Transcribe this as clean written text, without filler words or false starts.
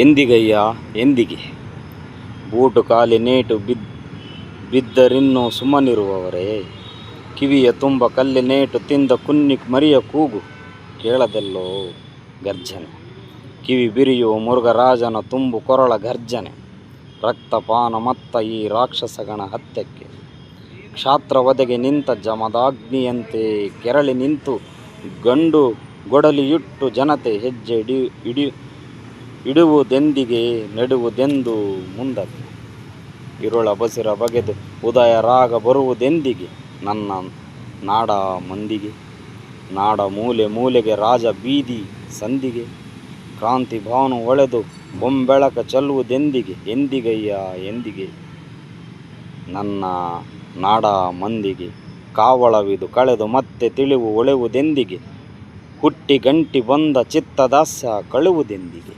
ಎಂದಿಗಯ್ಯ ಎಂದಿಗೆ boot ಕಾಲಿ ನೇಟು ಬಿದ್ದರಿನ್ನೂ ಸುಮ್ಮನಿರುವವರೇ, ಕಿವಿಯ ತುಂಬ ಕಲ್ಲಿನೇಟು ತಿಂದ ಕುನ್ನಿ ಮರಿಯ ಕೂಗು ಕೇಳದೆಲ್ಲೋ ಗರ್ಜನೆ, ಕಿವಿ ಬಿರಿಯುವ ಮುರುಘರಾಜನ ತುಂಬು ಕೊರಳ ಗರ್ಜನೆ, ರಕ್ತಪಾನ ಮತ್ತ ಈ ರಾಕ್ಷಸಗಣ ಹತ್ಯಕ್ಕೆ ಕ್ಷಾತ್ರವಧೆಗೆ ನಿಂತ ಜಮದಾಗ್ನಿಯಂತೆ ಕೆರಳಿ ನಿಂತು ಗಂಡು ಗೊಡಲಿಯುಟ್ಟು ಜನತೆ ಹೆಜ್ಜೆ ಇಡುವುದೆಂದಿಗೆ ನೆಡುವುದೆಂದು ಮುಂದಕ್ಕೆ ಇರುಳ ಬಸಿರ ಬಗೆದು ಉದಯ ರಾಗ ಬರುವುದೆಂದಿಗೆ ನನ್ನ ನಾಡ ಮಂದಿಗೆ, ನಾಡ ಮೂಲೆ ಮೂಲೆಗೆ ರಾಜ ಬೀದಿ ಸಂದಿಗೆ ಕ್ರಾಂತಿ ಭಾನು ಒಳೆದು ಬೊಂಬೆಳಕ ಚೆಲ್ಲುವುದೆಂದಿಗೆ, ಎಂದಿಗಯ್ಯ ಎಂದಿಗೆ ನನ್ನ ನಾಡ ಮಂದಿಗೆ ಕಾವಳವಿದು ಕಳೆದು ಮತ್ತೆ ತಿಳಿವು ಒಳೆವುದೆಂದಿಗೆ, ಹುಟ್ಟಿ ಗಂಟಿ ಬಂದ ಚಿತ್ತದಾಸ್ಯ ಕಳುವುದೆಂದಿಗೆ.